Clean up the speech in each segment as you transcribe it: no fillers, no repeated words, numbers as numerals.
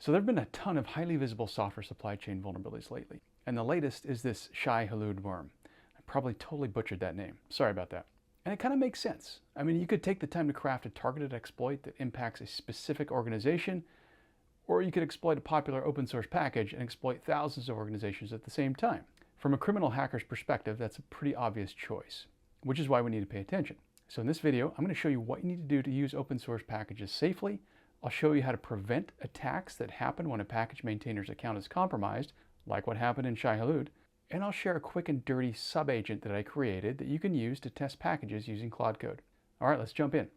So there have been a ton of highly visible software supply chain vulnerabilities lately. And the latest is this Shai-Hulud worm. I probably totally butchered that name. Sorry about that. And it kind of makes sense. I mean, you could take the time to craft a targeted exploit that impacts a specific organization, or you could exploit a popular open source package and exploit thousands of organizations at the same time. From a criminal hacker's perspective, that's a pretty obvious choice, which is why we need to pay attention. So in this video, I'm going to show you what you need to do to use open source packages safely. I'll show you how to prevent attacks that happen when a package maintainer's account is compromised, like what happened in Shai-Hulud, and I'll share a quick and dirty subagent that I created that you can use to test packages using Claude code. All right, let's jump in.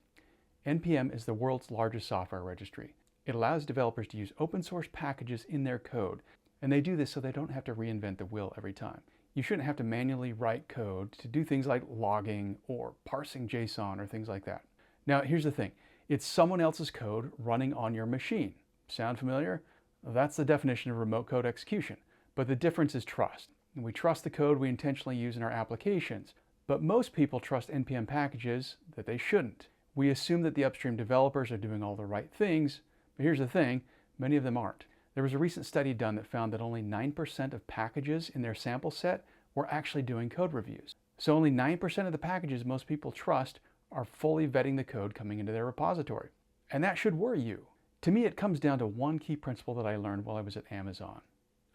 NPM is the world's largest software registry. It allows developers to use open source packages in their code, and they do this so they don't have to reinvent the wheel every time. You shouldn't have to manually write code to do things like logging or parsing JSON or things like that. Now, here's the thing. It's someone else's code running on your machine. Sound familiar? That's the definition of remote code execution. But the difference is trust. We trust the code we intentionally use in our applications, but most people trust NPM packages that they shouldn't. We assume that the upstream developers are doing all the right things, but here's the thing, many of them aren't. There was a recent study done that found that only 9% of packages in their sample set were actually doing code reviews. So only 9% of the packages most people trust are fully vetting the code coming into their repository. And that should worry you. To me, it comes down to one key principle that I learned while I was at Amazon: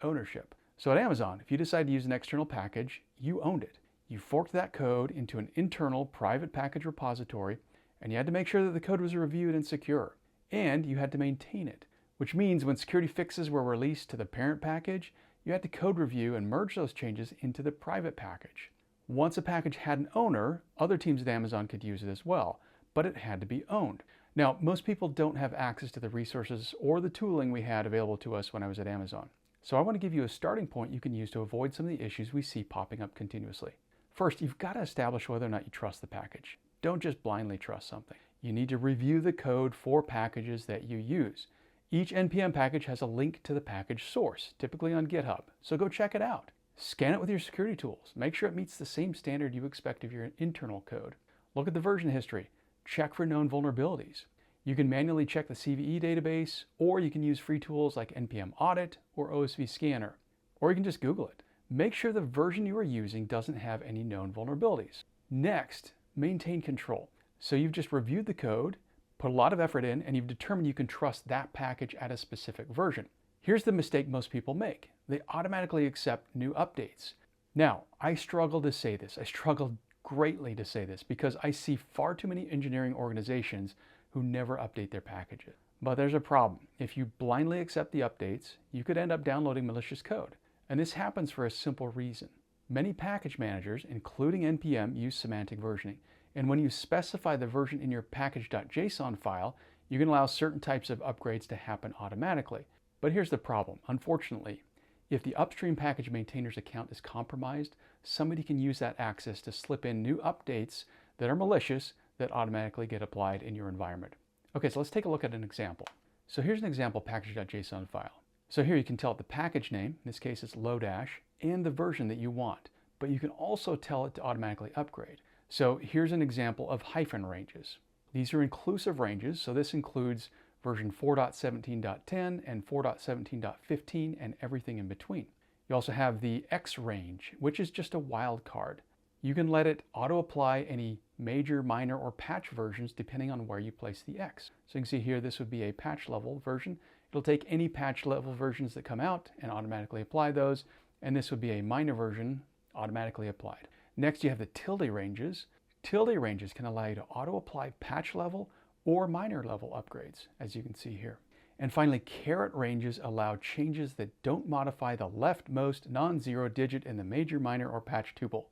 ownership. So at Amazon, if you decide to use an external package, you owned it. You forked that code into an internal private package repository, and you had to make sure that the code was reviewed and secure. And you had to maintain it, which means when security fixes were released to the parent package, you had to code review and merge those changes into the private package. Once a package had an owner, other teams at Amazon could use it as well, but it had to be owned. Now, most people don't have access to the resources or the tooling we had available to us when I was at Amazon. So I want to give you a starting point you can use to avoid some of the issues we see popping up continuously. First, you've got to establish whether or not you trust the package. Don't just blindly trust something. You need to review the code for packages that you use. Each NPM package has a link to the package source, typically on GitHub, so go check it out. Scan it with your security tools. Make sure it meets the same standard you expect of your internal code. Look at the version history. Check for known vulnerabilities. You can manually check the CVE database, or you can use free tools like NPM Audit or OSV Scanner, or you can just Google it. Make sure the version you are using doesn't have any known vulnerabilities. Next, maintain control. So you've just reviewed the code, put a lot of effort in, and you've determined you can trust that package at a specific version. Here's the mistake most people make. They automatically accept new updates. Now, I struggle to say this. I struggle greatly to say this because I see far too many engineering organizations who never update their packages. But there's a problem. If you blindly accept the updates, you could end up downloading malicious code. And this happens for a simple reason. Many package managers, including NPM, use semantic versioning. And when you specify the version in your package.json file, you can allow certain types of upgrades to happen automatically. But here's the problem. Unfortunately, if the upstream package maintainer's account is compromised, somebody can use that access to slip in new updates that are malicious that automatically get applied in your environment. Okay, so let's take a look at an example. So here's an example package.json file. So here you can tell it the package name, in this case it's Lodash, and the version that you want. But you can also tell it to automatically upgrade. So here's an example of hyphen ranges. These are inclusive ranges, so this includes version 4.17.10 and 4.17.15 and everything in between. You also have the X range, which is just a wild card. You can let it auto-apply any major, minor, or patch versions depending on where you place the X. So you can see here this would be a patch level version. It'll take any patch level versions that come out and automatically apply those, and this would be a minor version automatically applied. Next you have the tilde ranges. Tilde ranges can allow you to auto-apply patch level or minor level upgrades, as you can see here. And finally, caret ranges allow changes that don't modify the leftmost non-zero digit in the major, minor, or patch tuple.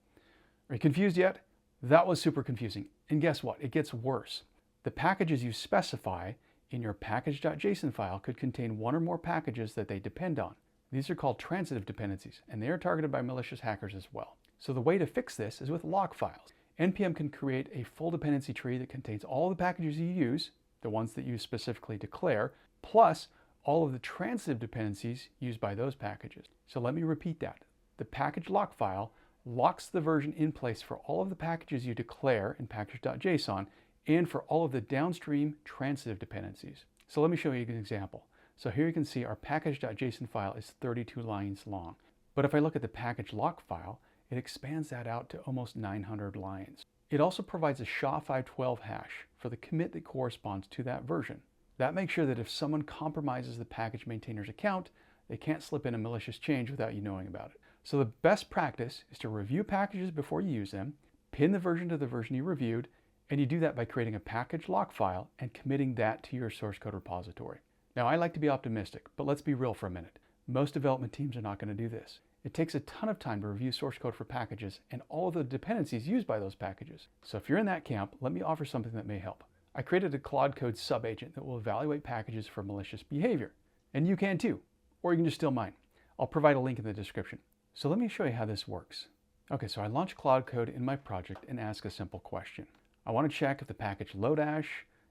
Are you confused yet? That was super confusing. And guess what? It gets worse. The packages you specify in your package.json file could contain one or more packages that they depend on. These are called transitive dependencies, and they are targeted by malicious hackers as well. So the way to fix this is with log files. NPM can create a full dependency tree that contains all the packages you use, the ones that you specifically declare, plus all of the transitive dependencies used by those packages. So let me repeat that. The package lock file locks the version in place for all of the packages you declare in package.json and for all of the downstream transitive dependencies. So let me show you an example. So here you can see our package.json file is 32 lines long. But if I look at the package lock file, it expands that out to almost 900 lines. It also provides a SHA-512 hash for the commit that corresponds to that version. That makes sure that if someone compromises the package maintainer's account, they can't slip in a malicious change without you knowing about it. So the best practice is to review packages before you use them, pin the version to the version you reviewed, and you do that by creating a package lock file and committing that to your source code repository. Now, I like to be optimistic, but let's be real for a minute. Most development teams are not going to do this. It takes a ton of time to review source code for packages and all of the dependencies used by those packages. So if you're in that camp, let me offer something that may help. I created a Claude code subagent that will evaluate packages for malicious behavior. And you can too, or you can just steal mine. I'll provide a link in the description. So let me show you how this works. Okay, so I launch Claude code in my project and ask a simple question. I want to check if the package Lodash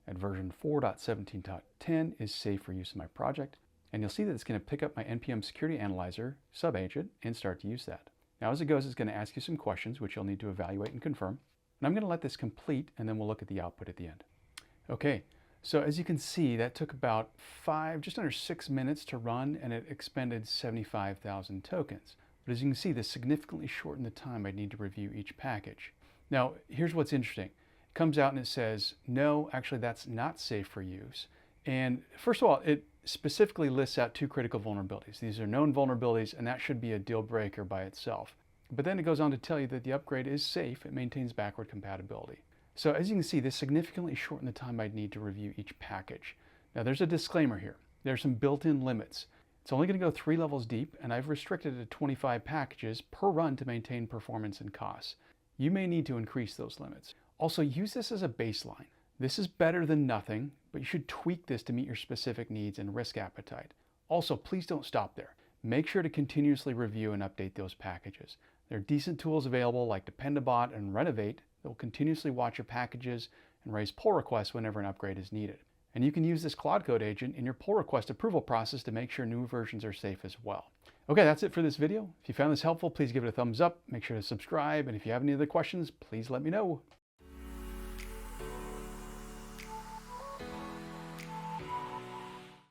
at version 4.17.10 is safe for use in my project. And you'll see that it's going to pick up my npm security analyzer subagent and start to use that. Now as it goes, it's going to ask you some questions which you'll need to evaluate and confirm. And I'm going to let this complete and then we'll look at the output at the end. Okay, so as you can see, that took about just under 6 minutes to run, and it expended 75,000 tokens. But as you can see, this significantly shortened the time I'd need to review each package. Now, here's what's interesting. It comes out and it says, no, actually that's not safe for use. And first of all, it specifically lists out 2 critical vulnerabilities. These are known vulnerabilities, and that should be a deal breaker by itself. But then it goes on to tell you that the upgrade is safe. It maintains backward compatibility. So as you can see, this significantly shortened the time I'd need to review each package. Now there's a disclaimer here. There's some built-in limits. It's only going to go 3 levels deep, and I've restricted it to 25 packages per run to maintain performance and costs. You may need to increase those limits. Also, use this as a baseline. This is better than nothing, but you should tweak this to meet your specific needs and risk appetite. Also, please don't stop there. Make sure to continuously review and update those packages. There are decent tools available like Dependabot and Renovate that will continuously watch your packages and raise pull requests whenever an upgrade is needed. And you can use this Claude Code agent in your pull request approval process to make sure new versions are safe as well. Okay, that's it for this video. If you found this helpful, please give it a thumbs up. Make sure to subscribe. And if you have any other questions, please let me know.